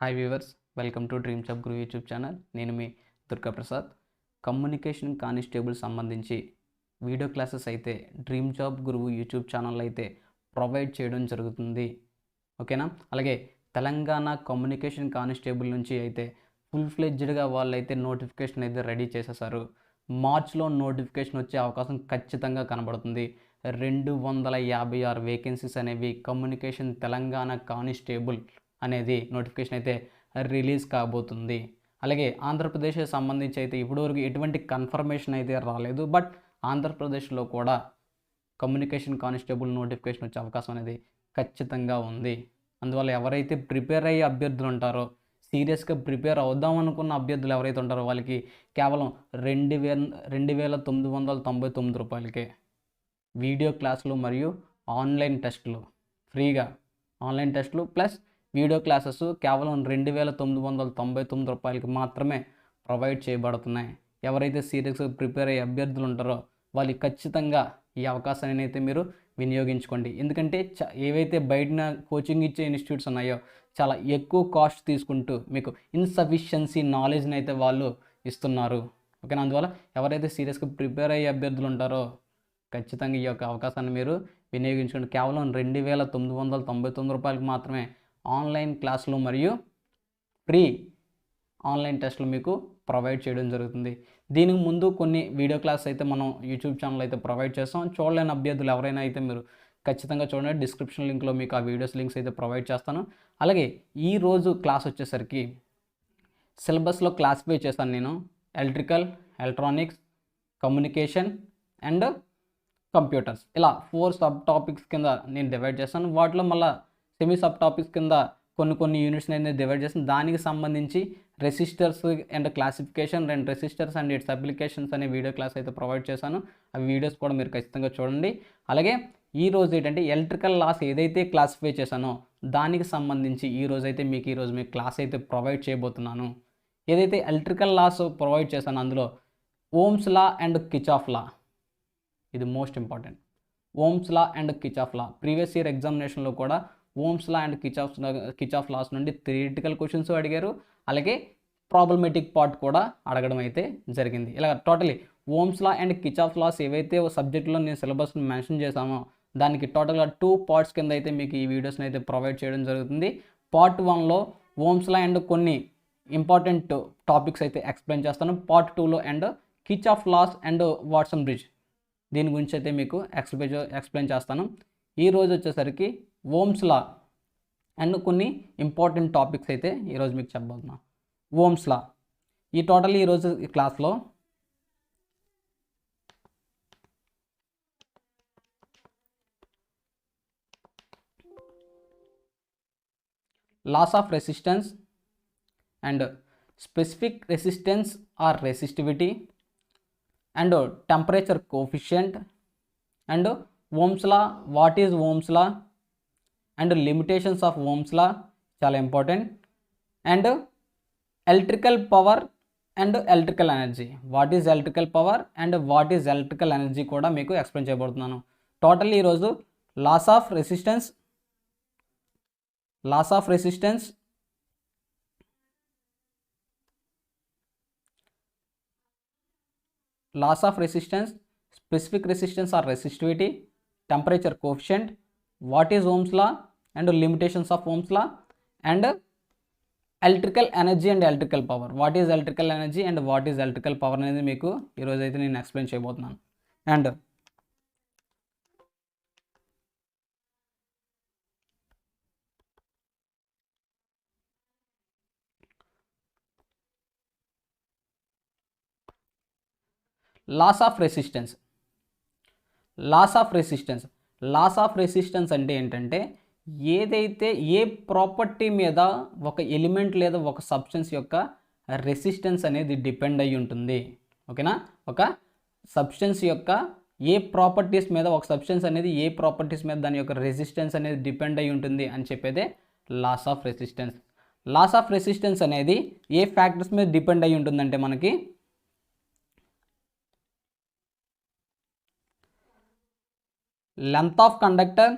Hi viewers, welcome to dream job Guru YouTube channel. నేను మీ Durga Prasad. Communication constable సంబంధించి video classes అయితే dream job గురువు YouTube channel అయితే provide చేయడం జరుగుతుంది. ఓకేనా? అలాగే తెలంగాణ కమ్యూనికేషన్ కానిస్టేబుల్ నుంచి అయితే ఫుల్ ఫ్లెడ్జ్డ్గా వాళ్ళైతే నోటిఫికేషన్ అయితే రెడీ చేసేసారు. మార్చ్లో నోటిఫికేషన్ వచ్చే అవకాశం ఖచ్చితంగా కనబడుతుంది. 256 వేకెన్సీస్ అనేవి కమ్యూనికేషన్ తెలంగాణ కానిస్టేబుల్ అనేది నోటిఫికేషన్ అయితే రిలీజ్ కాబోతుంది. అలాగే ఆంధ్రప్రదేశ్కి సంబంధించి అయితే ఇప్పటివరకు ఎటువంటి కన్ఫర్మేషన్ అయితే రాలేదు. బట్ ఆంధ్రప్రదేశ్లో కూడా కమ్యూనికేషన్ కానిస్టేబుల్ నోటిఫికేషన్ వచ్చే అవకాశం అనేది ఖచ్చితంగా ఉంది. అందువల్ల ఎవరైతే ప్రిపేర్ అయ్యే అభ్యర్థులు ఉంటారో, సీరియస్గా ప్రిపేర్ అవుదాం అనుకున్న అభ్యర్థులు ఎవరైతే ఉంటారో వాళ్ళకి కేవలం 2,999 రూపాయలకే వీడియో క్లాసులు మరియు ఆన్లైన్ టెస్టులు ఫ్రీగా, ఆన్లైన్ టెస్టులు ప్లస్ వీడియో క్లాసెస్ కేవలం 2,999 రూపాయలకి మాత్రమే ప్రొవైడ్ చేయబడుతున్నాయి. ఎవరైతే సీరియస్గా ప్రిపేర్ అయ్యే అభ్యర్థులు ఉంటారో వాళ్ళు ఖచ్చితంగా ఈ అవకాశాన్ని అయితే మీరు వినియోగించుకోండి. ఎందుకంటే ఏవైతే బయటన కోచింగ్ ఇచ్చే ఇన్స్టిట్యూట్స్ ఉన్నాయో చాలా ఎక్కువ కాస్ట్ తీసుకుంటూ మీకు ఇన్సఫిషియన్సీ నాలెడ్జ్ని అయితే వాళ్ళు ఇస్తున్నారు. ఓకేనా? అందువల్ల ఎవరైతే సీరియస్గా ప్రిపేర్ అయ్యే అభ్యర్థులు ఉంటారో ఖచ్చితంగా ఈ యొక్క అవకాశాన్ని మీరు వినియోగించుకోండి. కేవలం 2,999 రూపాయలకి మాత్రమే ఆన్లైన్ క్లాసులు మరియు ఫ్రీ ఆన్లైన్ టెస్టులు మీకు ప్రొవైడ్ చేయడం జరుగుతుంది. దీనికి ముందు కొన్ని వీడియో క్లాస్ అయితే మనం యూట్యూబ్ ఛానల్ అయితే ప్రొవైడ్ చేస్తాం. చూడలేని అభ్యర్థులు ఎవరైనా అయితే మీరు ఖచ్చితంగా చూడండి. డిస్క్రిప్షన్ లింక్లో మీకు ఆ వీడియోస్ లింక్స్ అయితే ప్రొవైడ్ చేస్తాను. అలాగే ఈరోజు క్లాస్ వచ్చేసరికి సిలబస్లో క్లాసిఫై చేశాను నేను. Electrical, electronics, communication and computers, ఇలా 4 సబ్ టాపిక్స్ కింద నేను డివైడ్ చేస్తాను. వాటిలో మళ్ళీ సెమీ సబ్ టాపిక్స్ కింద కొన్ని యూనిట్స్ నేను డివైడ్ చేస్తాను. దానికి సంబంధించి resistors and classification and resistors and its applications అనే వీడియో క్లాస్ అయితే ప్రొవైడ్ చేశాను. ఆ వీడియోస్ కూడా మీరు ఖచ్చితంగా చూడండి. అలాగే ఈరోజు ఏంటంటే ఎలక్ట్రికల్ లాస్ ఏదైతే క్లాసిఫై చేశానో దానికి సంబంధించి ఈరోజు మీకు క్లాస్ అయితే ప్రొవైడ్ చేయబోతున్నాను. ఏదైతే ఎలక్ట్రికల్ లాస్ ప్రొవైడ్ చేశానో అందులో Ohm's law and Kirchhoff law, ఇది most important. Ohm's law and Kirchhoff law previous year ఎగ్జామినేషన్లో కూడా Ohm's law and Kirchhoff laws నుండి థియరిటికల్ క్వశ్చన్స్ అడిగారు. అలాగే ప్రాబ్లమేటిక్ పార్ట్ కూడా అడగడం అయితే జరిగింది. ఇలా totally Ohm's law and Kirchhoff laws ఏవైతే సబ్జెక్టులో నేను సిలబస్ని మెన్షన్ చేశామో దానికి టోటల్గా 2 పార్ట్స్ కింద అయితే మీకు ఈ వీడియోస్ని అయితే ప్రొవైడ్ చేయడం జరుగుతుంది. పార్ట్ 1లో ఓమ్స్ లా అండ్ కొన్ని ఇంపార్టెంట్ టాపిక్స్ అయితే ఎక్స్ప్లెయిన్ చేస్తాను. పార్ట్ 2లో and Kirchhoff laws and Watson bridge దీని గురించి అయితే మీకు ఎక్స్ప్లెయిన్ చేస్తాను. ఈరోజు వచ్చేసరికి ఓమ్స్ లా అండ్ కొన్ని ఇంపార్టెంట్ టాపిక్స్ అయితే ఈరోజు మీకు చెప్పబోతున్నాను. ఓమ్స్ లా ఈ టోటల్ ఈరోజు ఈ క్లాస్లో laws of resistance and specific resistance or resistivity and temperature coefficient and Ohm's law, what is Ohm's law and limitations of Ohm's law చాలా important. And electrical power and electrical energy, what is electrical power and what is electrical energy కూడా మీకు explain చేయబోతున్నాను. Total ఈరోజు laws of resistance specific resistance or resistivity, temperature coefficient, what is Ohm's law and limitations of Ohm's law, and electrical energy and electrical power, what is electrical energy and what is electrical power అనేది మీకు ఈరోజు అయితే నేను explain చేయబోతున్నాను. And loss of resistance అంటే ఏంటంటే ఏదైతే ఏ property మీద ఒక ఎలిమెంట్ లేదా ఒక సబ్స్టెన్స్ యొక్క రెసిస్టెన్స్ అనేది డిపెండ్ అయి ఉంటుంది. ఓకేనా? ఒక సబ్స్టెన్స్ యొక్క ఏ ప్రాపర్టీస్ మీద ఒక సబ్స్టెన్స్ అనేది ఏ ప్రాపర్టీస్ మీద దాని యొక్క రెసిస్టెన్స్ అనేది డిపెండ్ అయి ఉంటుంది అని చెప్పేదే laws of resistance. Laws of resistance అనేది ఏ ఫ్యాక్టర్స్ మీద డిపెండ్ అయి ఉంటుందంటే మనకి లెంత్ ఆఫ్ కండక్టర్,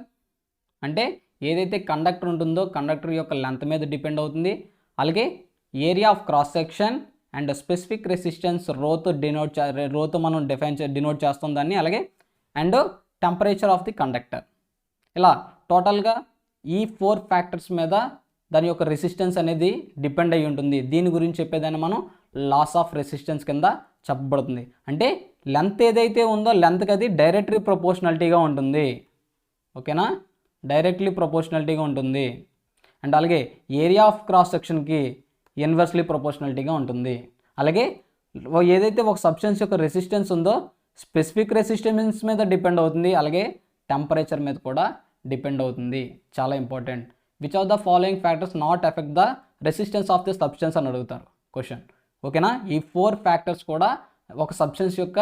అంటే ఏదైతే కండక్టర్ ఉంటుందో కండక్టర్ యొక్క లెంత్ మీద డిపెండ్ అవుతుంది. అలాగే area of cross section and specific resistance రోతో మనం డినోట్ చేస్తాం దాన్ని. అలాగే and temperature of the conductor. ఇలా టోటల్గా ఈ 4 ఫ్యాక్టర్స్ మీద దాని యొక్క రెసిస్టెన్స్ అనేది డిపెండ్ అయి ఉంటుంది. దీని గురించి చెప్పేదాన్ని మనం లాస్ ఆఫ్ రెసిస్టెన్స్ కింద చెప్పబడుతుంది. అంటే లెంత్ ఏదైతే ఉందో లెంత్కి అది డైరెక్ట్లీ ప్రపోర్షనాలిటీగా ఉంటుంది. ఓకేనా, డైరెక్ట్లీ ప్రపోర్షనాలిటీగా ఉంటుంది. అండ్ అలాగే ఏరియా ఆఫ్ క్రాస్ సెక్షన్కి ఇన్వర్స్లీ ప్రపోర్షనాలిటీగా ఉంటుంది. అలాగే ఏదైతే ఒక సబ్స్టెన్స్ యొక్క రెసిస్టెన్స్ ఉందో స్పెసిఫిక్ రెసిస్టెన్స్ మీద డిపెండ్ అవుతుంది. అలాగే టెంపరేచర్ మీద కూడా డిపెండ్ అవుతుంది. చాలా important. Which of the following factors not effect the resistance of the substance అని అడుగుతారు క్వశ్చన్. ఓకేనా, ఈ 4 ఫ్యాక్టర్స్ కూడా ఒక సబ్స్టెన్స్ యొక్క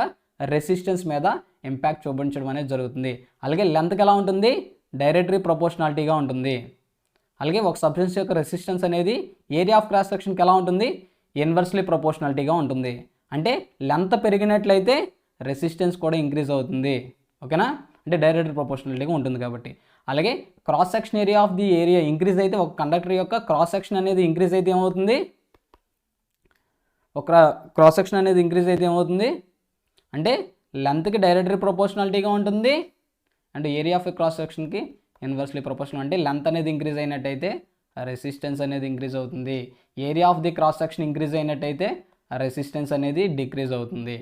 రెసిస్టెన్స్ మీద ఇంపాక్ట్ చూపించడం అనేది జరుగుతుంది. అలాగే లెంత్కి ఎలా ఉంటుంది, డైరెక్ట్లీ ప్రపోర్షనాలిటీగా ఉంటుంది. అలాగే ఒక సబ్స్టెన్స్ యొక్క రెసిస్టెన్స్ అనేది ఏరియా ఆఫ్ క్రాస్ సెక్షన్కి ఎలా ఉంటుంది, ఇన్వర్స్లీ ప్రపోర్షనాలిటీగా ఉంటుంది. అంటే లెంత్ పెరిగినట్లయితే రెసిస్టెన్స్ కూడా ఇంక్రీజ్ అవుతుంది. ఓకేనా, అంటే డైరెక్ట్లీ ప్రపోర్షనాలిటీగా ఉంటుంది కాబట్టి. అలాగే cross section area of the area increase అయితే, ఒక కండక్టర్ యొక్క క్రాస్ సెక్షన్ అనేది ఇంక్రీజ్ అయితే ఏమవుతుంది, ఒక క్రాస్ సెక్షన్ అనేది ఇంక్రీజ్ అయితే ఏమవుతుంది అంటే లెంత్కి డైరెక్ట్లీ ప్రపోర్షనాలిటీగా ఉంటుంది అండ్ ఏరియా ఆఫ్ క్రాస్ సెక్షన్కి ఇన్వర్స్లీ ప్రపోర్షనల్. అంటే లెంత్ అనేది ఇంక్రీజ్ అయినట్టయితే రెసిస్టెన్స్ అనేది ఇంక్రీజ్ అవుతుంది. Area of the cross section increase అయినట్టయితే రెసిస్టెన్స్ అనేది డిక్రీజ్ అవుతుంది.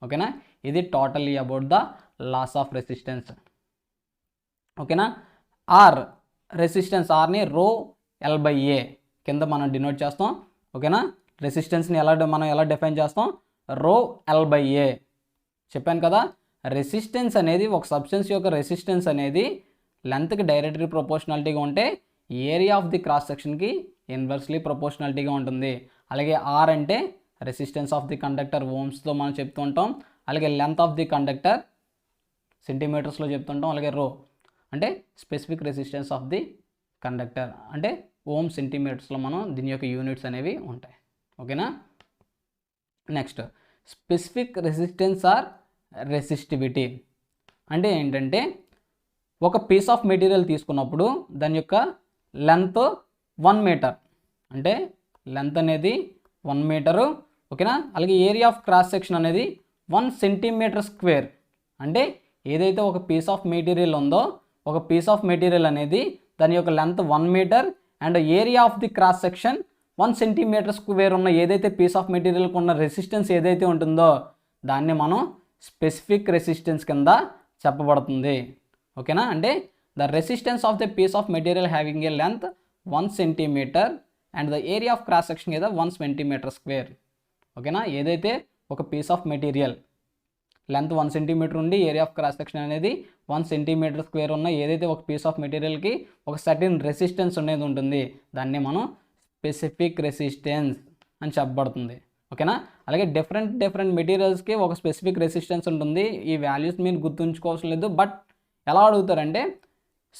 ఓకేనా, ఇది totally about the laws of resistance. ఓకేనా, ఆర్ రెసిస్టెన్స్, ఆర్ని రో L/A కింద మనం డినోట్ చేస్తాం. ఓకేనా, రెసిస్టెన్స్ని మనం ఎలా డిఫైన్ చేస్తాం, రో L/A. చెప్పాను కదా, రెసిస్టెన్స్ అనేది ఒక సబ్స్టెన్స్ యొక్క రెసిస్టెన్స్ అనేది లెంత్కి డైరెక్ట్లీ ప్రపోర్షనాలిటీగా ఉంటే ఏరియా ఆఫ్ ది క్రాస్ సెక్షన్కి ఇన్వర్స్లీ ప్రపోర్షనాలిటీగా ఉంటుంది. అలాగే ఆర్ అంటే రెసిస్టెన్స్ ఆఫ్ ది కండక్టర్ ఓమ్స్తో మనం చెప్తూ ఉంటాం. అలాగే లెంత్ ఆఫ్ ది కండక్టర్ సెంటీమీటర్స్లో చెప్తుంటాం. అలాగే రో అంటే specific resistance of the conductor, అంటే ఓమ్ సెంటీమీటర్స్లో మనం దీని యొక్క యూనిట్స్ అనేవి ఉంటాయి. ఓకేనా, next specific resistance or resistivity అంటే ఏంటంటే ఒక పీస్ ఆఫ్ మెటీరియల్ తీసుకున్నప్పుడు దాని యొక్క లెంత్ 1 మీటర్, అంటే లెంత్ అనేది 1 మీటరు. ఓకేనా, అలాగే ఏరియా ఆఫ్ క్రాస్ సెక్షన్ అనేది 1 సెంటీమీటర్ స్క్వేర్. అంటే ఏదైతే ఒక పీస్ ఆఫ్ మెటీరియల్ ఉందో ఒక పీస్ ఆఫ్ మెటీరియల్ అనేది దాని యొక్క length 1 metre and area of the cross section 1 centimetre square ఉన్న ఏదైతే పీస్ ఆఫ్ మెటీరియల్కి ఉన్న రెసిస్టెన్స్ ఏదైతే ఉంటుందో దాన్ని మనం స్పెసిఫిక్ రెసిస్టెన్స్ కింద చెప్పబడుతుంది. ఓకేనా, అంటే the resistance of the piece of material having a length 1 centimetre and the area of cross section ఏదో 1 సెంటీమీటర్ స్క్వేర్. ఓకేనా, ఏదైతే ఒక piece of material length 1 centimetre ఉండి ఏరియా ఆఫ్ క్రాస్ సెక్షన్ అనేది 1 సెంటీమీటర్ స్క్వేర్ ఉన్న ఏదైతే ఒక పీస్ ఆఫ్ మెటీరియల్కి ఒక సర్టెన్ రెసిస్టెన్స్ అనేది ఉంటుంది దాన్ని మనం స్పెసిఫిక్ రెసిస్టెన్స్ అని చెప్పబడుతుంది. ఓకేనా, అలాగే డిఫరెంట్ మెటీరియల్స్కి ఒక స్పెసిఫిక్ రెసిస్టెన్స్ ఉంటుంది. ఈ వాల్యూస్ మీరు గుర్తుంచుకోవాల్సిన లేదు. బట్ ఎలా అడుగుతారంటే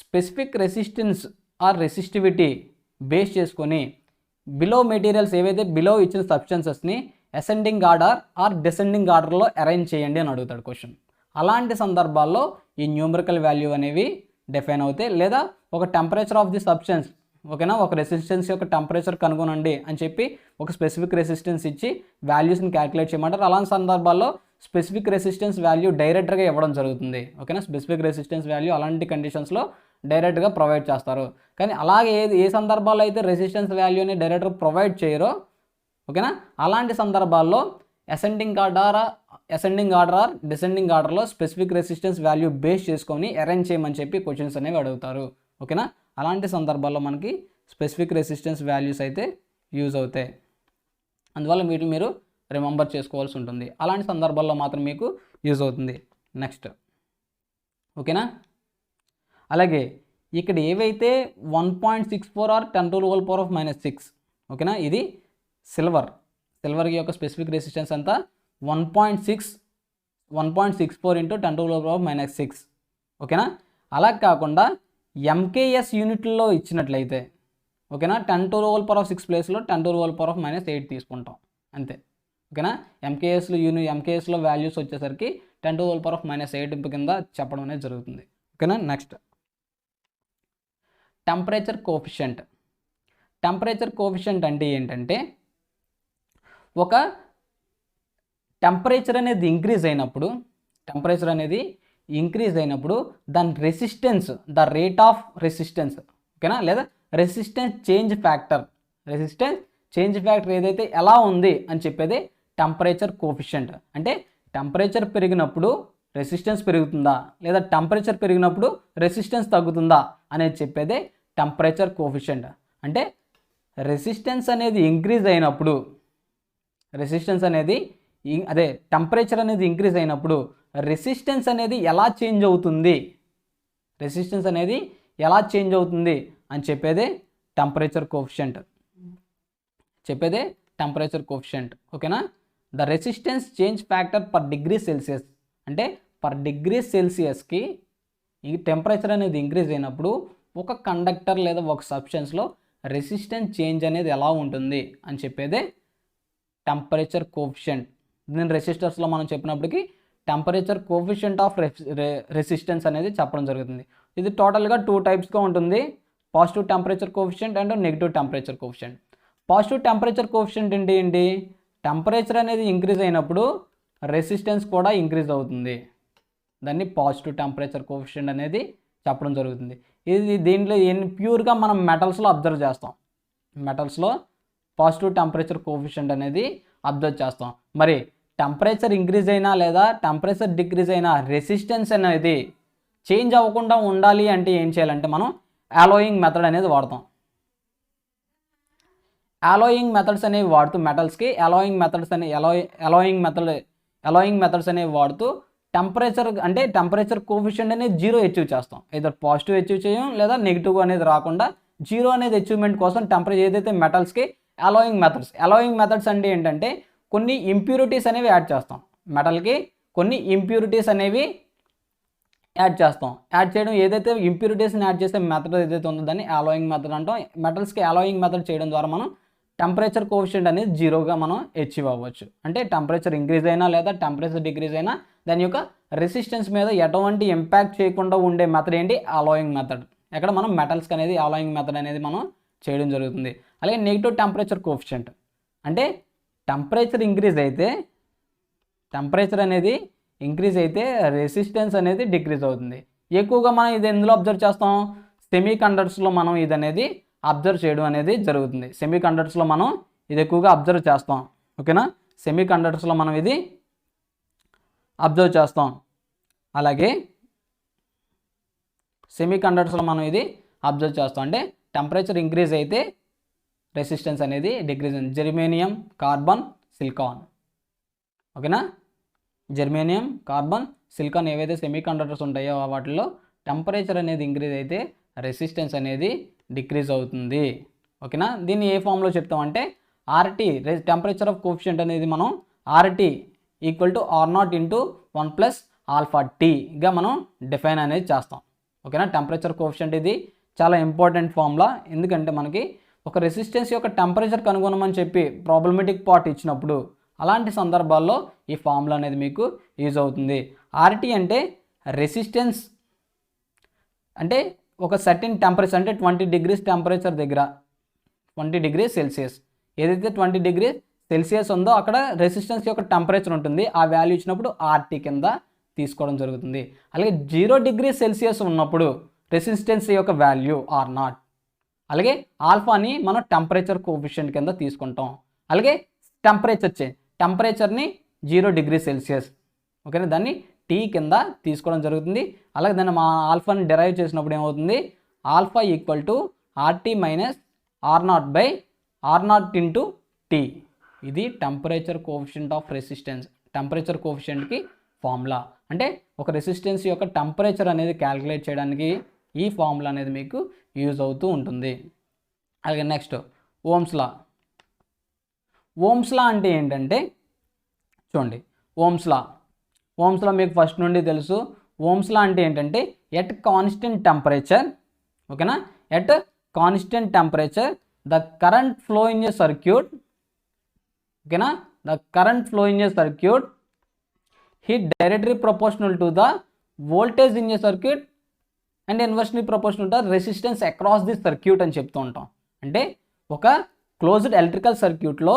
specific resistance or resistivity base చేసుకొని బిలో మెటీరియల్స్ ఏవైతే బిలో ఇచ్చిన సబ్స్టెన్సెస్ని అసెండింగ్ ఆర్డర్ ఆర్ డిసెండింగ్ ఆర్డర్లో అరేంజ్ చేయండి అని అడుగుతాడు క్వశ్చన్. అలాంటి సందర్భాల్లో ఈ న్యూమరికల్ వాల్యూ అనేవి డిఫైన్ అవుతాయి. లేదా ఒక టెంపరేచర్ ఆఫ్ ది సబ్స్టెన్స్, ఓకేనా, ఒక రెసిస్టెన్స్ యొక్క టెంపరేచర్ కనుగొనండి అని చెప్పి ఒక స్పెసిఫిక్ రెసిస్టెన్స్ ఇచ్చి వాల్యూస్ని క్యాలిక్యులేట్ చేయమంటారు. అలాంటి సందర్భాల్లో స్పెసిఫిక్ రెసిస్టెన్స్ వాల్యూ డైరెక్ట్గా ఇవ్వడం జరుగుతుంది. ఓకేనా, స్పెసిఫిక్ రెసిస్టెన్స్ వాల్యూ అలాంటి కండిషన్స్లో డైరెక్ట్గా ప్రొవైడ్ చేస్తారు. కానీ అలాగే ఏ సందర్భాల్లో అయితే రెసిస్టెన్స్ వాల్యూని డైరెక్ట్గా ప్రొవైడ్ చేయరో, ఓకేనా, అలాంటి సందర్భాల్లో అసెండింగ్ ఆర్డర్ ఆర్ డిసెండింగ్ ఆర్డర్లో స్పెసిఫిక్ రెసిస్టెన్స్ వాల్యూ బేస్ చేసుకొని అరేంజ్ చేయమని చెప్పి క్వశ్చన్స్ అనేవి అడుగుతారు. ఓకేనా, అలాంటి సందర్భాల్లో మనకి స్పెసిఫిక్ రెసిస్టెన్స్ వాల్యూస్ అయితే యూజ్ అవుతాయి. అందువల్ల వీటిని మీరు రిమెంబర్ చేసుకోవాల్సి ఉంటుంది. అలాంటి సందర్భాల్లో మాత్రం మీకు యూజ్ అవుతుంది. నెక్స్ట్, ఓకేనా, అలాగే ఇక్కడ ఏవైతే 1.64 ఆర్ 10⁻⁻⁻6, ఓకేనా, ఇది సిల్వర్ యొక్క స్పెసిఫిక్ రెసిస్టెన్స్ అంతా 1.64 ఇంటూ 10⁻⁻6. ఓకేనా, అలా కాకుండా ఎంకేఎస్ యూనిట్లో ఇచ్చినట్లయితే, ఓకేనా, 10⁻⁶ ప్లేస్లో 10⁻⁻8 తీసుకుంటాం అంతే. ఓకేనా, ఎంకేఎస్లో వాల్యూస్ వచ్చేసరికి 10⁻⁻8 కింద చెప్పడం అనేది జరుగుతుంది. ఓకేనా, next temperature coefficient. Temperature coefficient అంటే ఏంటంటే ఒక టెంపరేచర్ అనేది ఇంక్రీజ్ అయినప్పుడు దాని resistance, the rate of resistance, ఓకేనా, లేదా రెసిస్టెన్స్ చేంజ్ ఫ్యాక్టర్ ఏదైతే ఎలా ఉంది అని చెప్పేది టెంపరేచర్ కోఎఫిషియంట్. అంటే టెంపరేచర్ పెరిగినప్పుడు రెసిస్టెన్స్ పెరుగుతుందా, లేదా టెంపరేచర్ పెరిగినప్పుడు రెసిస్టెన్స్ తగ్గుతుందా అనేది చెప్పేదే టెంపరేచర్ కోఎఫిషియంట్. అంటే రెసిస్టెన్స్ అనేది ఇంక్రీజ్ అయినప్పుడు టెంపరేచర్ అనేది ఇంక్రీజ్ అయినప్పుడు రెసిస్టెన్స్ అనేది ఎలా చేంజ్ అవుతుంది అని చెప్పేదే టెంపరేచర్ కోఎఫిషియంట్. ఓకేనా. The resistance change factor per degree Celsius, అంటే పర్ డిగ్రీ సెల్సియస్కి ఈ టెంపరేచర్ అనేది ఇంక్రీజ్ అయినప్పుడు ఒక కండక్టర్ లేదా ఒక సబ్స్టెన్స్లో రెసిస్టెన్స్ చేంజ్ అనేది ఎలా ఉంటుంది అని చెప్పేదే టెంపరేచర్ కోఎఫిషియంట్. దీని రెసిస్టర్స్లో మనం చెప్పినప్పటికీ టెంపరేచర్ కోఎఫిషియంట్ ఆఫ్ రెసిస్టెన్స్ అనేది చెప్పడం జరుగుతుంది. ఇది టోటల్గా 2 టైప్స్గా ఉంటుంది, positive temperature coefficient and negative temperature coefficient. Positive temperature coefficient ఏంటి? టెంపరేచర్ అనేది ఇంక్రీజ్ అయినప్పుడు రెసిస్టెన్స్ కూడా ఇంక్రీజ్ అవుతుంది, దాన్ని పాజిటివ్ టెంపరేచర్ కోఎఫిషియంట్ అనేది చెప్పడం జరుగుతుంది. దీంట్లో ప్యూర్గా మనం మెటల్స్లో అబ్జర్వ్ చేస్తాం, మెటల్స్లో పాజిటివ్ టెంపరేచర్ కోఎఫిషియంట్ అనేది అబ్జర్వ్ చేస్తాం. మరి టెంపరేచర్ ఇంక్రీజ్ అయినా లేదా టెంపరేచర్ డిక్రీజ్ అయినా రెసిస్టెన్స్ అనేది చేంజ్ అవ్వకుండా ఉండాలి అంటే ఏం చేయాలంటే మనం అలోయింగ్ మెథడ్ అనేది వాడతాం. అలోయింగ్ మెథడ్స్ అనేవి వాడుతూ మెటల్స్కి అలోయింగ్ మెథడ్స్ అనేవి వాడుతూ టెంపరేచర్ కోఎఫిషియంట్ అనేది 0 అచీవ్ చేస్తాం. ఏదో పాజిటివ్ అచీవ్ చేయం లేదా నెగిటివ్ అనేది రాకుండా 0 అనేది అచీవ్మెంట్ కోసం టెంపరేచర్ ఏదైతే మెటల్స్కి అలోయింగ్ మెథడ్స్ అంటే ఏంటంటే కొన్ని ఇంప్యూరిటీస్ అనేవి యాడ్ చేస్తాం, మెటల్కి కొన్ని ఇంప్యూరిటీస్ అనేవి యాడ్ చేయడం, ఏదైతే ఇంప్యూరిటీస్ని యాడ్ చేసే మెథడ్ ఏదైతే ఉందో దాన్ని అలోయింగ్ మెథడ్ అంటాం. మెటల్స్కి అలోయింగ్ మెథడ్ చేయడం ద్వారా మనం టెంపరేచర్ కోఎఫిషియంట్ అనేది 0గా మనం అచీవ్ అవ్వచ్చు. అంటే టెంపరేచర్ ఇంక్రీజ్ అయినా లేదా టెంపరేచర్ డిక్రీజ్ అయినా దాని యొక్క రెసిస్టెన్స్ మీద ఎటువంటి ఇంపాక్ట్ చేయకుండా ఉండే మెథడ్ ఏంటి? Allowing method. ఎక్కడ మనం మెటల్స్కి అనేది అలోయింగ్ మెథడ్ అనేది మనం చేయడం జరుగుతుంది. అలాగే నెగిటివ్ టెంపరేచర్ కోఎఫిషియంట్ అంటే టెంపరేచర్ అనేది ఇంక్రీజ్ అయితే రెసిస్టెన్స్ అనేది డిక్రీజ్ అవుతుంది. ఎక్కువగా మనం ఇది ఎందులో అబ్జర్వ్ చేస్తాం? సెమీ కండక్టర్స్లో మనం ఇది అనేది అబ్జర్వ్ చేయడం అనేది జరుగుతుంది. సెమీ కండక్టర్స్లో మనం ఇది ఎక్కువగా అబ్జర్వ్ చేస్తాం. ఓకేనా, సెమీ కండక్టర్స్లో మనం ఇది అబ్జర్వ్ చేస్తాం. అలాగే సెమీ కండక్టర్స్లో మనం ఇది అబ్జర్వ్ చేస్తాం. అంటే టెంపరేచర్ ఇంక్రీజ్ అయితే రెసిస్టెన్స్ అనేది డిక్రీజ్ అయింది. Germanium, carbon, silicon. ఓకేనా, జెర్మేనియం, కార్బన్, సిలికాన్ ఏవైతే సెమీ కండక్టర్స్ ఉంటాయో వాటిల్లో టెంపరేచర్ అనేది ఇంక్రీజ్ అయితే రెసిస్టెన్స్ అనేది డిక్రీజ్ అవుతుంది. ఓకేనా, దీన్ని ఏ ఫామ్లో చెప్తామంటే ఆర్టీ టెంపరేచర్ ఆఫ్ కోఎఫిషియంట్ అనేది మనం R T equal to R0 into 1 plus alpha టీగా మనం డిఫైన్ అనేది చేస్తాం. ఓకేనా, టెంపరేచర్ కోఎఫిషియంట్ ఇది చాలా ఇంపార్టెంట్ ఫార్ములా. ఎందుకంటే మనకి ఒక రెసిస్టెన్స్ యొక్క టెంపరేచర్ కనుగొనమని చెప్పి ప్రాబ్లమేటిక్ పార్ట్ ఇచ్చినప్పుడు అలాంటి సందర్భాల్లో ఈ ఫార్ములా అనేది మీకు యూజ్ అవుతుంది. ఆర్టీ అంటే రెసిస్టెన్స్, అంటే ఒక సర్టెన్ టెంపరేచర్ అంటే 20 డిగ్రీస్ టెంపరేచర్ దగ్గర 20 డిగ్రీ సెల్సియస్ ఏదైతే 20 డిగ్రీ సెల్సియస్ ఉందో అక్కడ రెసిస్టెన్స్ యొక్క టెంపరేచర్ ఉంటుంది. ఆ వాల్యూ ఇచ్చినప్పుడు ఆర్టీ కింద తీసుకోవడం జరుగుతుంది. అలాగే 0 డిగ్రీ సెల్సియస్ ఉన్నప్పుడు రెసిస్టెన్స్ యొక్క వాల్యూ R0. అలాగే ఆల్ఫాని మనం టెంపరేచర్ కోఎఫిషియంట్ కింద తీసుకుంటాం. అలాగే టెంపరేచర్ని 0 డిగ్రీ సెల్సియస్, ఓకేనా, దాన్ని టీ కింద తీసుకోవడం జరుగుతుంది. అలాగే దాన్ని మా ఆల్ఫాని డెరైవ్ చేసినప్పుడు ఏమవుతుంది? Alpha equal to RT minus R0 into T. ఇది temperature coefficient of resistance, temperature కోఎఫిషియంట్కి ఫార్ములా. అంటే ఒక రెసిస్టెన్స్ యొక్క టెంపరేచర్ అనేది క్యాలిక్యులేట్ చేయడానికి ఈ ఫార్ములా అనేది మీకు యూజ్ అవుతూ ఉంటుంది. అలాగే నెక్స్ట్ ఓమ్స్ లా అంటే ఏంటంటే చూడండి, ఓమ్స్ లా మీకు ఫస్ట్ నుండి తెలుసు. ఓమ్స్ లా అంటే ఏంటంటే ఎట్ కాన్స్టెంట్ టెంపరేచర్, ఓకేనా, at constant temperature the current flow in a circuit, ఓకేనా, the current flow in a circuit it directly proportional to the voltage in a circuit and inversely proportional to the resistance across the circuit అని చెప్తూ ఉంటాం. అంటే ఒక closed electrical సర్క్యూట్లో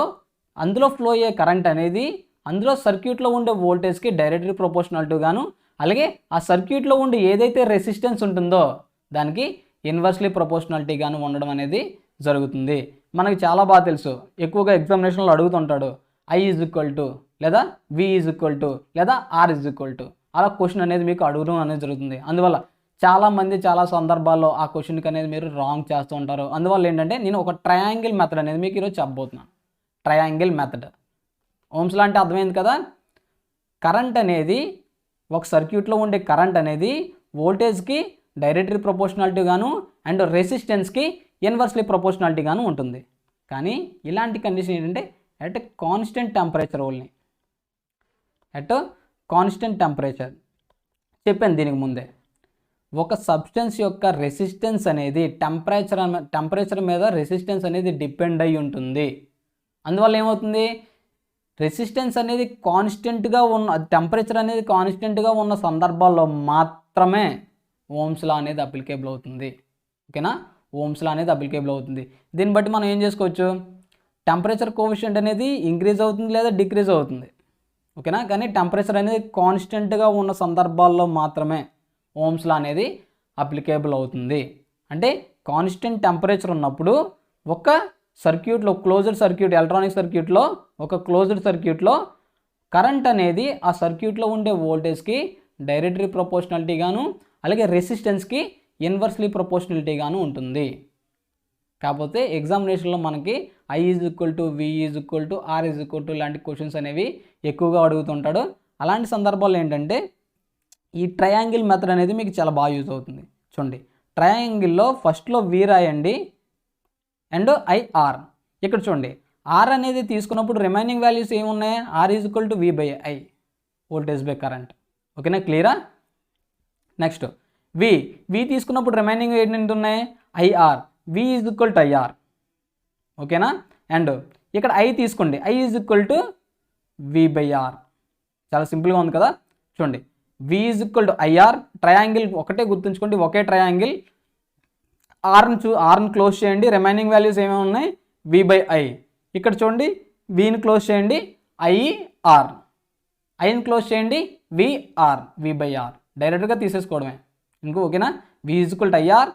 అందులో flow అయ్యే current అనేది అందులో సర్క్యూట్లో ఉండే వోల్టేజ్కి డైరెక్ట్లీ ప్రపోర్షనల్ గాను, అలాగే ఆ సర్క్యూట్లో ఉండే ఏదైతే రెసిస్టెన్స్ ఉంటుందో దానికి ఇన్వర్స్లీ ప్రపోర్షనాలిటీ గాను ఉండడం అనేది జరుగుతుంది. మనకి చాలా బాగా తెలుసు, ఎక్కువగా ఎగ్జామినేషన్లో అడుగుతుంటాడు I = లేదా V = లేదా R = అలా క్వశ్చన్ అనేది మీకు అడగడం అనేది జరుగుతుంది. అందువల్ల చాలామంది చాలా సందర్భాల్లో ఆ క్వశ్చన్కి అనేది మీరు రాంగ్ చేస్తూ ఉంటారు. అందువల్ల ఏంటంటే నేను ఒక ట్రయాంగిల్ మెథడ్ అనేది మీకు ఈరోజు చెప్పబోతున్నాను. ట్రయాంగిల్ మెథడ్ ఓమ్స్ లా అంటే అర్థమైంది కదా. కరెంట్ అనేది ఒక సర్క్యూట్లో ఉండే కరెంట్ అనేది వోల్టేజ్కి డైరెక్ట్లీ ప్రపోర్షనాలిటీ గాను అండ్ రెసిస్టెన్స్కి ఇన్వర్స్లీ ప్రపోర్షనాలిటీ గాను ఉంటుంది. కానీ ఇలాంటి కండిషన్ ఏంటంటే at constant temperature only, at constant temperature. చెప్పాను దీనికి ముందే, ఒక సబ్స్టెన్స్ యొక్క రెసిస్టెన్స్ అనేది టెంపరేచర్ మీద రెసిస్టెన్స్ అనేది డిపెండ్ అయి ఉంటుంది. అందువల్ల ఏమవుతుంది, రెసిస్టెన్స్ అనేది కాన్స్టెంట్గా ఉన్న టెంపరేచర్ అనేది కాన్స్టెంట్గా ఉన్న సందర్భాల్లో మాత్రమే ఓమ్స్ లా అనేది అప్లికేబుల్ అవుతుంది. ఓకేనా, ఓమ్స్ లా అనేది అప్లికేబుల్ అవుతుంది. దీన్ని బట్టి మనం ఏం చేసుకోవచ్చు, టెంపరేచర్ కోఎఫిషియంట్ అనేది ఇంక్రీజ్ అవుతుంది లేదా డిక్రీజ్ అవుతుంది. ఓకేనా, కానీ టెంపరేచర్ అనేది కాన్స్టెంట్గా ఉన్న సందర్భాల్లో మాత్రమే ఓమ్స్ లా అనేది అప్లికేబుల్ అవుతుంది. అంటే కాన్స్టెంట్ టెంపరేచర్ ఉన్నప్పుడు ఒక సర్క్యూట్లో, క్లోజ్డ్ సర్క్యూట్, ఎలక్ట్రానిక్ సర్క్యూట్లో, ఒక క్లోజ్డ్ సర్క్యూట్లో కరెంట్ అనేది ఆ సర్క్యూట్లో ఉండే వోల్టేజ్కి డైరెక్ట్లీ ప్రపోర్షనాలిటీ గాను అలాగే రెసిస్టెన్స్కి ఇన్వర్స్లీ ప్రపోర్షనాలిటీ గాను ఉంటుంది. కాకపోతే ఎగ్జామినేషన్లో మనకి I = V = R = ఇలాంటి క్వశ్చన్స్ అనేవి ఎక్కువగా అడుగుతుంటాడు. అలాంటి సందర్భాల్లో ఏంటంటే ఈ ట్రయాంగిల్ మెథడ్ అనేది మీకు చాలా బాగా యూజ్ అవుతుంది. చూడండి, ట్రయాంగిల్లో ఫస్ట్లో V రాయండి అండ్ IR. ఇక్కడ చూడండి, R అనేది తీసుకున్నప్పుడు రిమైనింగ్ వాల్యూస్ ఏమున్నాయి, R = V/I voltage by current. ఓకేనా, క్లియరా. నెక్స్ట్ V తీసుకున్నప్పుడు రిమైనింగ్ ఏంటి ఉన్నాయి, IR, V = IR. ఓకేనా, అండ్ ఇక్కడ I తీసుకోండి, I = V/R. చాలా సింపుల్గా ఉంది కదా. చూడండి, V = IR, ట్రయాంగిల్ ఒకటే గుర్తుంచుకోండి, ఒకే ట్రయాంగిల్. ఆర్ని క్లోజ్ చేయండి, రిమైనింగ్ వాల్యూస్ ఏమేమి ఉన్నాయి, V/I. ఇక్కడ చూడండి, Vని క్లోజ్ చేయండి, IR, Iని క్లోజ్ చేయండి, VR, V/R. డైరెక్ట్గా తీసేసుకోవడమే ఇంకో. ఓకేనా, V = IR,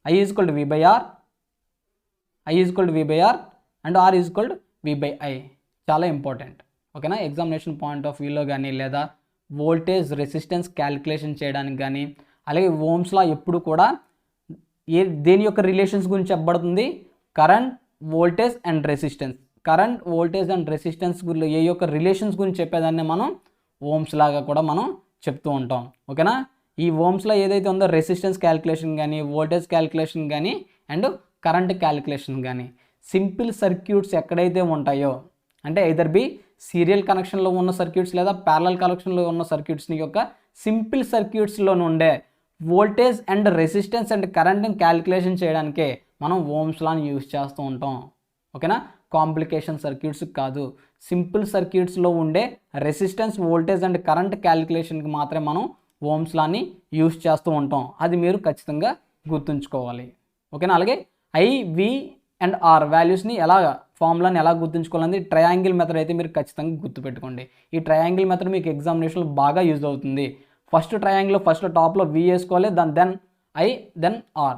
I = V/R, I = V/R and R = V/I. చాలా ఇంపార్టెంట్. ఓకేనా, ఎగ్జామినేషన్ పాయింట్ ఆఫ్ వ్యూలో కానీ లేదా వోల్టేజ్ రెసిస్టెన్స్ క్యాలిక్యులేషన్ చేయడానికి కానీ, అలాగే ఓమ్స్ లా ఎప్పుడు కూడా దేని యొక్క రిలేషన్స్ గురించి చెప్పబడుతుంది, current, voltage and resistance. Current, voltage and resistance ఏ యొక్క రిలేషన్స్ గురించి చెప్పేదాన్ని మనం ఓమ్స్ లాగా కూడా మనం చెప్తూ ఉంటాం. ఓకేనా, ఈ ఓమ్స్లో ఏదైతే ఉందో రెసిస్టెన్స్ క్యాలిక్యులేషన్ కానీ, వోల్టేజ్ క్యాలిక్యులేషన్ కానీ అండ్ కరెంట్ క్యాలిక్యులేషన్ కానీ, సింపుల్ సర్క్యూట్స్ ఎక్కడైతే ఉంటాయో అంటే ఐదర్ బి సీరియల్ కనెక్షన్లో ఉన్న సర్క్యూట్స్ లేదా ప్యారలల్ కనెక్షన్లో ఉన్న సర్క్యూట్స్ని యొక్క సింపుల్ సర్క్యూట్స్లో ఉండే వోల్టేజ్ అండ్ రెసిస్టెన్స్ అండ్ కరెంట్ని క్యాలిక్యులేషన్ చేయడానికే మనం ఓమ్స్ లాని యూజ్ చేస్తూ ఉంటాం. ఓకేనా, కాంప్లికేషన్ సర్క్యూట్స్ కాదు, సింపుల్ సర్క్యూట్స్లో ఉండే రెసిస్టెన్స్, వోల్టేజ్ అండ్ కరెంట్ క్యాలిక్యులేషన్కి మాత్రమే మనం ఓమ్స్ లాని యూజ్ చేస్తూ ఉంటాం. అది మీరు ఖచ్చితంగా గుర్తుంచుకోవాలి. ఓకేనా, అలాగే I, V అండ్ R వాల్యూస్ని ఫార్ములాని ఎలా గుర్తుంచుకోవాలని ట్రయాంగిల్ మెథడ్ అయితే మీరు ఖచ్చితంగా గుర్తుపెట్టుకోండి. ఈ ట్రయాంగిల్ మెథడ్ మీకు ఎగ్జామినేషన్లో బాగా యూజ్ అవుతుంది. ఫస్ట్ ట్రయాంగిల్లో ఫస్ట్ టాప్లో V వేసుకోవాలి, దెన్ I, దెన్ R.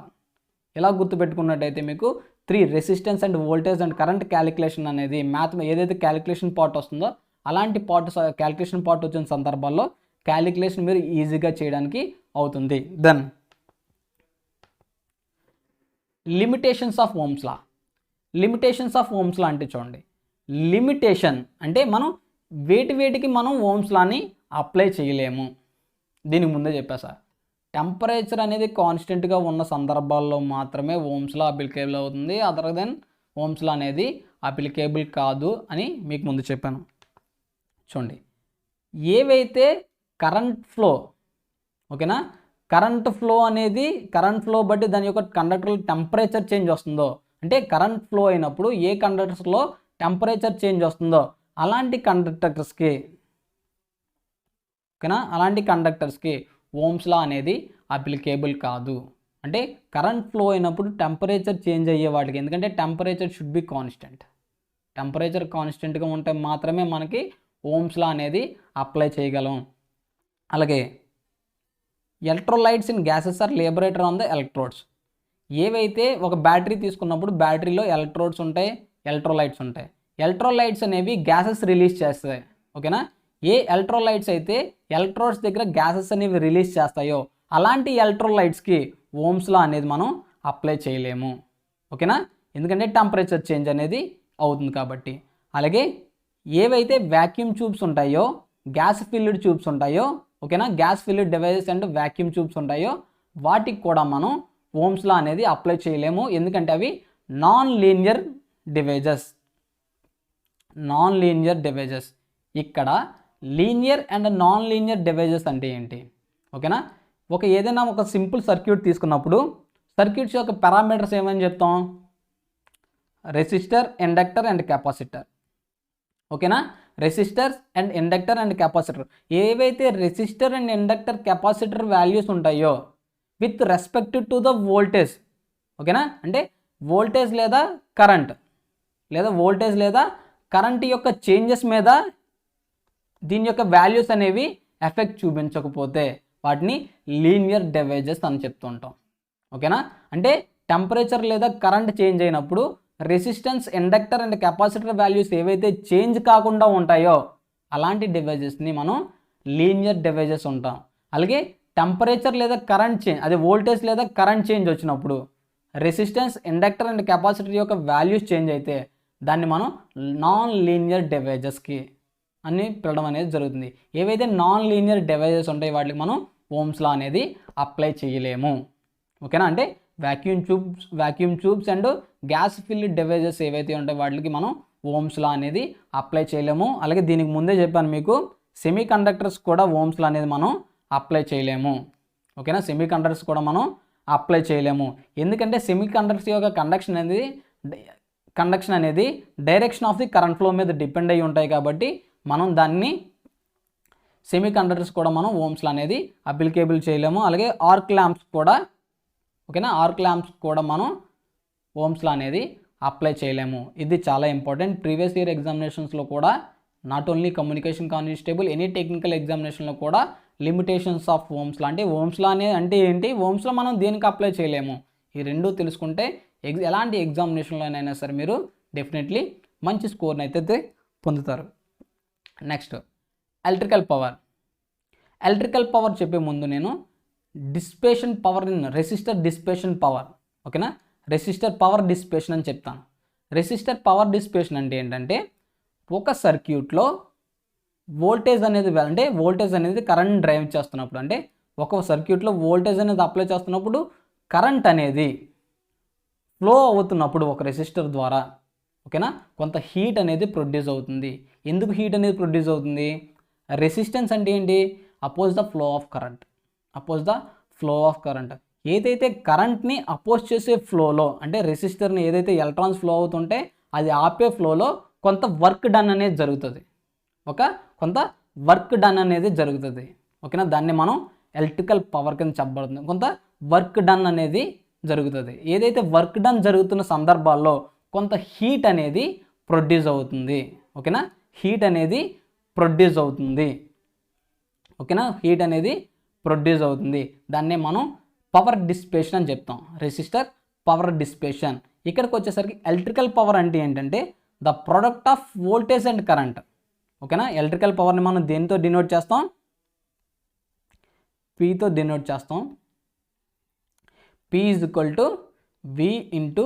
ఇలా గుర్తుపెట్టుకున్నట్టయితే మీకు 3 resistance and voltage and current calculation అనేది ఏదైతే క్యాలిక్యులేషన్ పార్ట్ వస్తుందో అలాంటి క్యాలిక్యులేషన్ పార్ట్ వచ్చిన సందర్భాల్లో క్యాలిక్యులేషన్ మీరు ఈజీగా చేయడానికి అవుతుంది. Then limitations of Ohm's law. Limitations of Ohm's law అంటే చూడండి, లిమిటేషన్ అంటే మనం వేటికి మనం ఓమ్స్ లాని అప్లై చేయలేము. దీనికి ముందే చెప్పేసా, టెంపరేచర్ అనేది కాన్స్టెంట్గా ఉన్న సందర్భాల్లో మాత్రమే ఓమ్స్ లా అప్లికేబుల్ అవుతుంది. అదర్ దెన్ ఓమ్స్ లా అనేది అప్లికేబుల్ కాదు అని మీకు ముందు చెప్పాను. చూడండి, ఏవైతే కరెంట్ ఫ్లో, ఓకేనా, కరెంట్ ఫ్లో అనేది కరెంట్ ఫ్లో బట్టి దాని యొక్క కండక్టర్లో టెంపరేచర్ చేంజ్ వస్తుందో, అంటే కరెంట్ ఫ్లో అయినప్పుడు ఏ కండక్టర్స్లో టెంపరేచర్ చేంజ్ వస్తుందో అలాంటి కండక్టర్స్కి, ఓకేనా, అలాంటి కండక్టర్స్కి ఓమ్స్ లా అనేది అప్లికేబుల్ కాదు. అంటే కరెంట్ ఫ్లో అయినప్పుడు టెంపరేచర్ చేంజ్ అయ్యే వాటికి, ఎందుకంటే temperature should be constant, temperature కాన్స్టెంట్గా ఉంటే మాత్రమే మనకి ఓమ్స్ లా అనేది అప్లై చేయగలం. అలాగే electrolytes in gases are liberator on the electrodes. ఏవైతే ఒక బ్యాటరీ తీసుకున్నప్పుడు బ్యాటరీలో ఎలక్ట్రోడ్స్ ఉంటాయి, ఎలక్ట్రోలైట్స్ ఉంటాయి. ఎలక్ట్రోలైట్స్ అనేవి గ్యాసెస్ రిలీజ్ చేస్తాయి. ఓకేనా, ఏ ఎలక్ట్రోలైట్స్ అయితే ఎలక్ట్రోడ్స్ దగ్గర గ్యాసెస్ అనేవి రిలీజ్ చేస్తాయో అలాంటి ఎలక్ట్రోలైట్స్కి ఓమ్స్ లా అనేది మనం అప్లై చేయలేము. ఓకేనా, ఎందుకంటే టెంపరేచర్ చేంజ్ అనేది అవుతుంది కాబట్టి. అలాగే ఏవైతే వ్యాక్యూమ్ ట్యూబ్స్ ఉంటాయో, గ్యాస్ ఫిల్డ్ ట్యూబ్స్ ఉంటాయో, ఓకేనా, gas filled devices and vacuum tubes ఉంటాయో వాటికి కూడా మనం ఓమ్స్ లా అనేది అప్లై చేయలేము, ఎందుకంటే అవి non linear devices. Non linear devices. ఇక్కడ linear and non linear devices అంటే ఏంటి? ఓకేనా, ఏదైనా ఒక సింపుల్ సర్క్యూట్ తీసుకున్నప్పుడు సర్క్యూట్స్ యొక్క పారామీటర్స్ ఏమని చెప్తాం? Resistor, inductor and capacitor. ఓకేనా, resistors and inductor and capacitor. ఏవైతే resistor and inductor capacitor values ఉంటాయో with respect to the voltage. ఓకేనా, అంటే వోల్టేజ్ లేదా కరెంట్ లేదా కరెంట్ యొక్క చేంజెస్ మీద దీని యొక్క వాల్యూస్ అనేవి ఎఫెక్ట్ చూపించకపోతే వాటిని లీనియర్ డివైజెస్ అని చెప్తుంటాం. ఓకేనా, అంటే టెంపరేచర్ లేదా కరెంట్ చేంజ్ అయినప్పుడు resistance, inductor and capacitor values ఏవైతే చేంజ్ కాకుండా ఉంటాయో అలాంటి డివైజెస్ని మనం లీనియర్ డివైజెస్ ఉంటాం. అలాగే టెంపరేచర్ లేదా కరెంట్ చేంజ్, అది వోల్టేజ్ లేదా కరెంట్ చేంజ్ వచ్చినప్పుడు రెసిస్టెన్స్, ఇండక్టర్ అండ్ కెపాసిటర్ యొక్క వాల్యూస్ చేంజ్ అయితే దాన్ని మనం నాన్ లీనియర్ డివైజెస్కి అని పిలవడం అనేది జరుగుతుంది. ఏవైతే నాన్ లీనియర్ డివైజెస్ ఉంటాయో వాటికి మనం ఓమ్స్ లా అనేది అప్లై చేయలేము. ఓకేనా, అంటే vacuum tubes and gas filled devices ఏవైతే ఉంటాయో వాటికి మనం ఓమ్స్ లా అనేది అప్లై చేయలేము. అలాగే దీనికి ముందే చెప్పాను మీకు, సెమీ కండక్టర్స్ కూడా ఓమ్స్ లా అనేది మనం అప్లై చేయలేము. ఓకేనా, సెమీ కండక్టర్స్ కూడా మనం అప్లై చేయలేము, ఎందుకంటే సెమీ కండక్టర్స్ యొక్క కండక్షన్ అనేది direction of the current flow మీద డిపెండ్ అయ్యి ఉంటాయి కాబట్టి మనం దాన్ని సెమీ కండక్టర్స్ కూడా మనం ఓమ్స్ లా అనేది అప్లికేబుల్ చేయలేము. అలాగే ఆర్క్ ల్యాంప్స్ కూడా, ఓకేనా, ఆర్క్ ల్యాంప్స్ కూడా మనం ఓమ్స్ లా అనేది అప్లై చేయలేము. ఇది చాలా ఇంపార్టెంట్. ప్రీవియస్ ఇయర్ ఎగ్జామినేషన్స్లో కూడా not only communication constable, any technical ఎగ్జామినేషన్లో కూడా లిమిటేషన్స్ ఆఫ్ ఓమ్స్ లా అంటే ఓమ్స్ లా అనేది అంటే ఏంటి, ఓమ్స్ లా మనం దేనికి అప్లై చేయలేము, ఈ రెండు తెలుసుకుంటే ఎలాంటి ఎగ్జామినేషన్లోనైనా సరే మీరు డెఫినెట్లీ మంచి స్కోర్ని అయితే పొందుతారు. నెక్స్ట్ ఎలక్ట్రికల్ పవర్ చెప్పే ముందు నేను dissipation power in resistor dissipation power, ఓకేనా, రెసిస్టర్ పవర్ డిస్పేషన్ అని చెప్తాను. రెసిస్టర్ పవర్ డిస్పేషన్ అంటే ఏంటంటే ఒక సర్క్యూట్లో వోల్టేజ్ అనేది కరెంట్ డ్రైవ్ చేస్తున్నప్పుడు, అంటే ఒక సర్క్యూట్లో వోల్టేజ్ అనేది అప్లై చేస్తున్నప్పుడు కరెంట్ అనేది ఫ్లో అవుతున్నప్పుడు ఒక రెసిస్టర్ ద్వారా, ఓకేనా, కొంత హీట్ అనేది ప్రొడ్యూస్ అవుతుంది. ఎందుకు హీట్ అనేది ప్రొడ్యూస్ అవుతుంది? రెసిస్టెన్స్ అంటే ఏంటి? Oppose the flow of current. ఏదైతే కరెంట్ని అపోజ్ చేసే ఫ్లోలో, అంటే రెసిస్టర్ని ఏదైతే ఎలక్ట్రాన్స్ ఫ్లో అవుతుంటే అది ఆపే ఫ్లోలో కొంత వర్క్ డన్ అనేది జరుగుతుంది. ఓకేనా, దాన్ని మనం ఎలక్ట్రికల్ పవర్ కింద చెప్పబడుతుంది. కొంత వర్క్ డన్ అనేది జరుగుతుంది. ఏదైతే వర్క్ డన్ జరుగుతున్న సందర్భాల్లో కొంత హీట్ అనేది ప్రొడ్యూస్ అవుతుంది. ఓకేనా, హీట్ అనేది ప్రొడ్యూస్ అవుతుంది. దాన్నే మనం పవర్ డిస్పేషన్ అని చెప్తాం. Resistor power dissipation. ఇక్కడికి వచ్చేసరికి ఎలక్ట్రికల్ పవర్ అంటే ఏంటంటే the product of voltage and current. ఓకేనా, ఎలక్ట్రికల్ పవర్ని మనం దేనితో డినోట్ చేస్తాం? Pతో డినోట్ చేస్తాం. P is equal to V into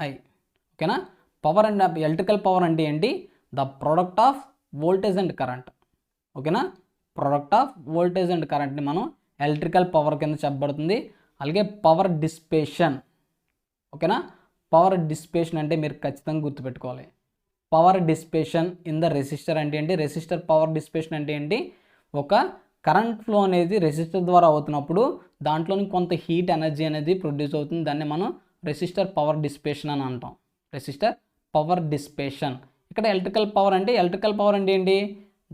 I. ఓకేనా, పవర్ అండ్ ఎలక్ట్రికల్ పవర్ అంటే ఏంటి? The product of voltage and current. ఓకేనా, ప్రొడక్ట్ ఆఫ్ వోల్టేజ్ అండ్ కరెంట్ని మనం ఎలక్ట్రికల్ పవర్ కింద చెప్పబడుతుంది. అలాగే పవర్ డిస్పేషన్. ఓకేనా, పవర్ డిస్పేషన్ అంటే మీరు ఖచ్చితంగా గుర్తుపెట్టుకోవాలి. Power dissipation in the resistor అంటే ఏంటి? రెసిస్టర్ పవర్ డిస్పేషన్ అంటే ఏంటి? ఒక కరెంట్ ఫ్లో అనేది రెసిస్టర్ ద్వారా అవుతున్నప్పుడు దాంట్లోని కొంత హీట్ ఎనర్జీ అనేది ప్రొడ్యూస్ అవుతుంది. దాన్ని మనం రెసిస్టర్ పవర్ డిస్పేషన్ అని అంటాం. Resistor power dissipation. ఇక్కడ ఎలక్ట్రికల్ పవర్ అంటే ఏంటి?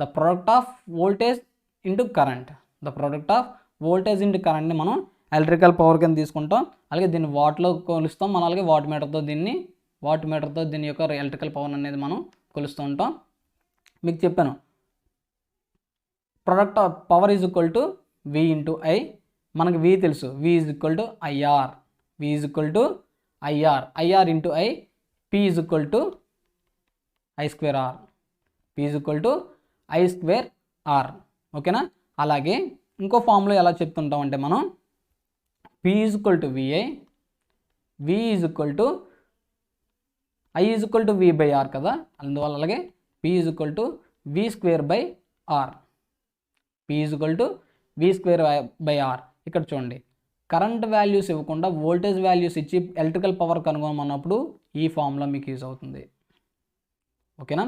The product of voltage into current. ని మనం ఎలక్ట్రికల్ పవర్ కింద తీసుకుంటాం. అలాగే దీన్ని వాట్లో కొలుస్తాం మనం. అలాగే వాట్ మీటర్తో దీని యొక్క ఎలక్ట్రికల్ పవర్ అనేది మనం కొలుస్తూ ఉంటాం. మీకు చెప్పాను product of power is equal to V into I. మనకి V తెలుసు, V is equal to IR. V is equal to IR into I. P is equal to I square R. P is equal to I square R. ఓకేనా. అలాగే ఇంకో ఫామ్లో ఎలా చెప్తుంటాం అంటే మనం P is equal to VI, V is equal to I is equal to V by R కదా. అందువల్ల అలాగే P is equal to V square by R. P is equal to V square by R. ఇక్కడ చూడండి, current values ఇవ్వకుండా voltage values ఇచ్చి electrical power కనుగొనమన్నప్పుడు ఈ formula మీకు use అవుతుంది. ఓకేనా.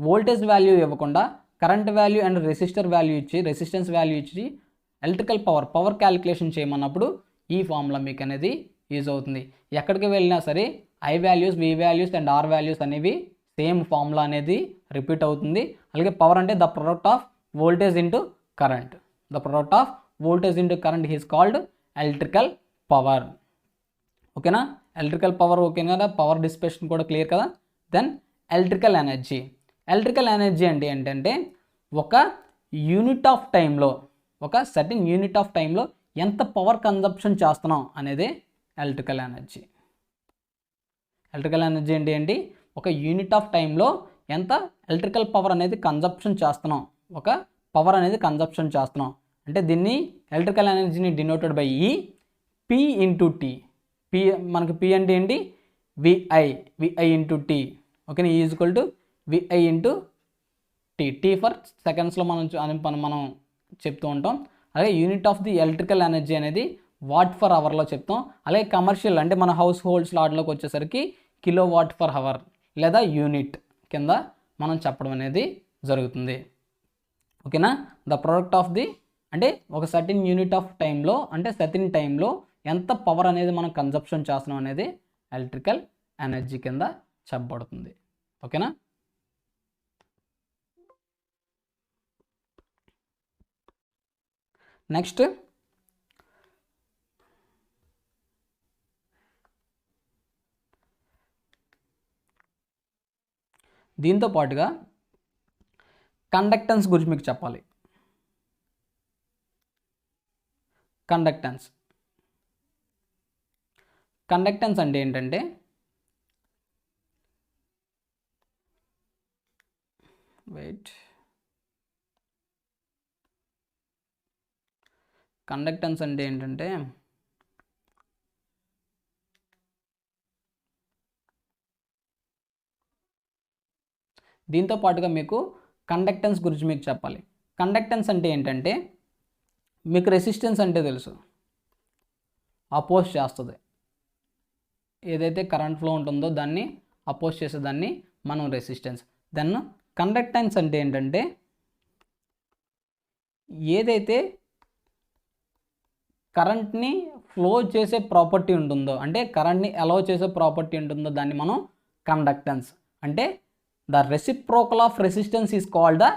వోల్టేజ్ వాల్యూ ఇవ్వకుండా current value and resistor value ఇచ్చి రెసిస్టెన్స్ వాల్యూ ఇచ్చి ఎలక్ట్రికల్ పవర్ క్యాలిక్యులేషన్ చేయమన్నప్పుడు ఈ ఫార్ములా మీకు అనేది యూజ్ అవుతుంది. ఎక్కడికి వెళ్ళినా సరే I values, V values and R values అనేవి సేమ్ ఫార్ములా అనేది రిపీట్ అవుతుంది. అలాగే పవర్ అంటే the product of voltage into current. The product of voltage into current is called electrical power. ఓకేనా. ఎలక్ట్రికల్ పవర్ ఓకే కదా. పవర్ డిసిపేషన్ కూడా clear కదా. Then electrical energy. Electrical energy అంటే ఏంటంటే ఒక యూనిట్ ఆఫ్ టైంలో, ఒక సర్టెన్ యూనిట్ ఆఫ్ టైంలో ఎంత పవర్ కన్జంప్షన్ చేస్తున్నాం అనేది ఎలక్ట్రికల్ ఎనర్జీ. ఎలక్ట్రికల్ ఎనర్జీ అంటే ఏంటి, ఒక యూనిట్ ఆఫ్ టైంలో ఎంత ఎలక్ట్రికల్ పవర్ అనేది కన్జంప్షన్ చేస్తున్నాం, ఒక పవర్ అనేది కన్జంప్షన్ చేస్తున్నాం అంటే దీన్ని ఎలక్ట్రికల్ ఎనర్జీని డినోటెడ్ బై ఈ P ఇంటూ టీ. మనకి P అంటే ఏంటి, VI ఇంటూ టీ. ఓకేనా. Is equal to VI into T. T for సెకండ్స్లో మనం చెప్తూ ఉంటాం. అలాగే unit of the electrical energy అనేది వాట్ ఫర్ అవర్లో చెప్తాం. అలాగే కమర్షియల్ అంటే మన హౌస్ హోల్డ్స్ వాటిలోకి వచ్చేసరికి కిలో వాట్ ఫర్ అవర్ లేదా యూనిట్ కింద మనం చెప్పడం అనేది జరుగుతుంది. ఓకేనా. ద ప్రొడక్ట్ ఆఫ్ ది అంటే ఒక సర్టెన్ యూనిట్ ఆఫ్ టైంలో అంటే సర్టెన్ టైంలో ఎంత పవర్ అనేది మనం కన్జంప్షన్ చేస్తున్నాం అనేది ఎలక్ట్రికల్ ఎనర్జీ కింద చెప్పబడుతుంది. ఓకేనా. నెక్స్ట్ దీంతో పాటుగా కండక్టెన్స్ గురించి మీకు చెప్పాలి. కండక్టెన్స్ అంటే ఏంటంటే కండక్టెన్స్ అంటే ఏంటంటే దీంతో పాటుగా మీకు కండక్టెన్స్ గురించి మీకు చెప్పాలి. కండక్టెన్స్ అంటే ఏంటంటే మీకు రెసిస్టెన్స్ అంటే తెలుసు, అపోజ్ చేస్తుంది. ఏదైతే కరెంట్ ఫ్లో ఉంటుందో దాన్ని అపోజ్ చేసేదాన్ని మనం రెసిస్టెన్స్. దెన్ కండక్టెన్స్ అంటే ఏంటంటే ఏదైతే కరెంట్ని ఫ్లో చేసే ప్రాపర్టీ ఉంటుందో అంటే కరెంట్ని అలౌ చేసే ప్రాపర్టీ ఉంటుందో దాన్ని మనం కండక్టెన్స్ అంటే the reciprocal of resistance is called the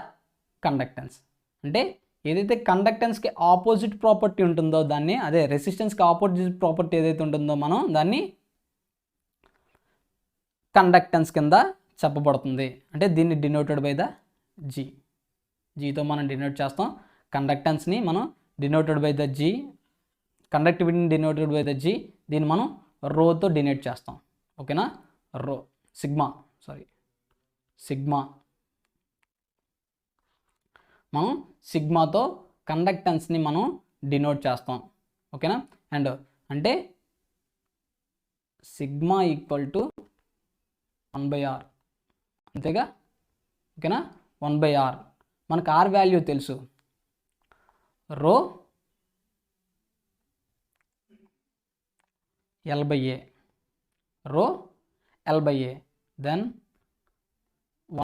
conductance. అంటే ఏదైతే కండక్టెన్స్కి ఆపోజిట్ ప్రాపర్టీ ఉంటుందో దాన్ని, అదే రెసిస్టెన్స్కి ఆపోజిట్ ప్రాపర్టీ ఏదైతే ఉంటుందో మనం దాన్ని కండక్టెన్స్ కింద చెప్పబడుతుంది. అంటే దీన్ని డినోటెడ్ బై ద జీతో మనం డినోట్ చేస్తాం. కండక్టెన్స్ని మనం డినోటెడ్ బై ద జీ, కండక్టివిటీని డినోటెడ్ బై ద జీ, దీన్ని మనం రోతో డినోట్ చేస్తాం. ఓకేనా. సిగ్మా మనం సిగ్మాతో కండక్టెన్స్ని మనం డినోట్ చేస్తాం. ఓకేనా. అండ్ అంటే సిగ్మా ఈక్వల్ టు 1/r అంతేగా. ఓకేనా. 1/r. మనకు R వాల్యూ తెలుసు, రో L/A, then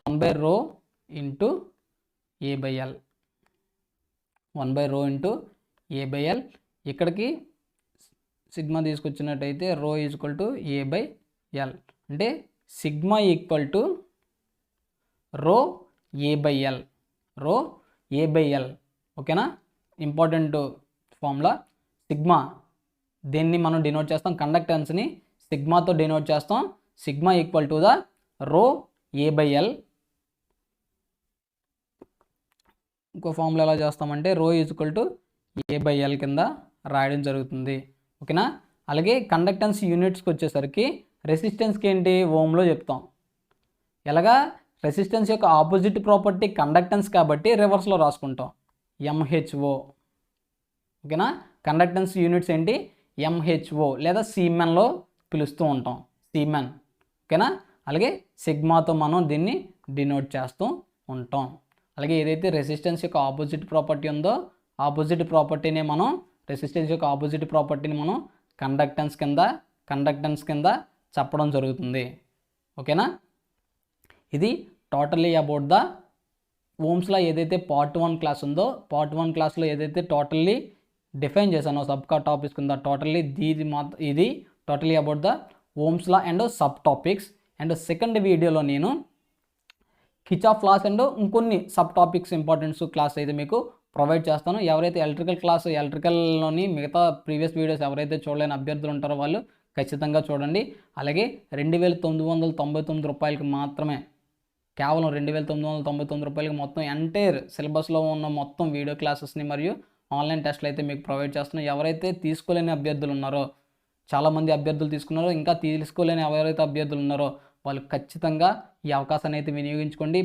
1/ρ into A/L, 1/ρ into A/L. ఇక్కడికి సిగ్మా తీసుకొచ్చినట్టయితే రో ఈజ్ ఈక్వల్ టు A/L. అంటే సిగ్మా ఈక్వల్ టు రో A/L. ఓకేనా. Important formula. దేన్ని మనం డినోట్ చేస్తాం, కండక్టెన్స్ని సిగ్మాతో డినోట్ చేస్తాం. సిగ్మా ఈక్వల్ టు ద రో A/L. ఇంకో ఫార్ములా ఎలా చేస్తామంటే రో ఈక్వల్ టు A/L కింద రాయడం జరుగుతుంది. ఓకేనా. అలాగే కండక్టెన్స్ యూనిట్స్కి వచ్చేసరికి రెసిస్టెన్స్కి ఏంటి ఓంలో చెప్తాం. ఎలాగా రెసిస్టెన్స్ యొక్క ఆపోజిట్ ప్రాపర్టీ కండక్టెన్స్ కాబట్టి రివర్స్లో రాసుకుంటాం MHO. ఓకేనా. కండక్టెన్స్ యూనిట్స్ ఏంటి MHO లేదా సీమెన్లో పిలుస్తూ ఉంటాం, సీమెన్. ఓకేనా. అలాగే సిగ్మాతో మనం దీన్ని డినోట్ చేస్తూ ఉంటాం. అలాగే ఏదైతే రెసిస్టెన్స్ యొక్క ఆపోజిట్ ప్రాపర్టీ ఉందో ఆపోజిట్ ప్రాపర్టీని మనం రెసిస్టెన్స్ యొక్క ఆపోజిట్ ప్రాపర్టీని మనం కండక్టెన్స్ కింద చెప్పడం జరుగుతుంది. ఓకేనా. ఇది టోటలీ అబౌట్ ద ఓమ్స్లో ఏదైతే పార్ట్ 1 క్లాస్ ఉందో పార్ట్ 1 క్లాస్లో ఏదైతే టోటల్లీ డిఫైన్ చేశానో సబ్ టాపిక్స్ కింద టోటల్లీ ఇది totally about the Ohm's law and sub topics. And second వీడియోలో నేను కిర్చాఫ్ లాస్ అండ్ ఇంకొన్ని సబ్ టాపిక్స్ ఇంపార్టెన్స్ క్లాస్ అయితే మీకు ప్రొవైడ్ చేస్తాను. ఎవరైతే ఎలక్ట్రికల్లోని మిగతా ప్రీవియస్ వీడియోస్ ఎవరైతే చూడలేని అభ్యర్థులు ఉంటారో వాళ్ళు ఖచ్చితంగా చూడండి. అలాగే 2,999 రూపాయలకి మాత్రమే, కేవలం 2,999 రూపాయలకి మొత్తం ఎంటైర్ సిలబస్లో ఉన్న మొత్తం వీడియో క్లాసెస్ని మరియు ఆన్లైన్ టెస్ట్లు అయితే మీకు ప్రొవైడ్ చేస్తున్నాం. ఎవరైతే తీసుకోలేని అభ్యర్థులు ఉన్నారో, చాలామంది అభ్యర్థులు తీసుకున్నారో, ఇంకా తీసుకోలేని ఎవరైతే అభ్యర్థులు ఉన్నారో వాళ్ళు ఖచ్చితంగా ఈ అవకాశాన్ని అయితే వినియోగించుకోండి.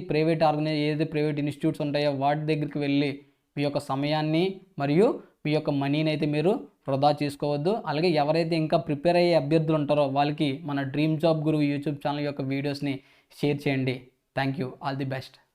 ఏదైతే ప్రైవేట్ ఇన్స్టిట్యూట్స్ ఉంటాయో వాటి దగ్గరికి వెళ్ళి మీ యొక్క సమయాన్ని మరియు మీ యొక్క మనీని అయితే మీరు వృధా చేసుకోవద్దు. అలాగే ఎవరైతే ఇంకా ప్రిపేర్ అయ్యే అభ్యర్థులు ఉంటారో వాళ్ళకి మన డ్రీమ్ జాబ్ గురువు యూట్యూబ్ ఛానల్ యొక్క వీడియోస్ని షేర్ చేయండి. Thank you. All the best.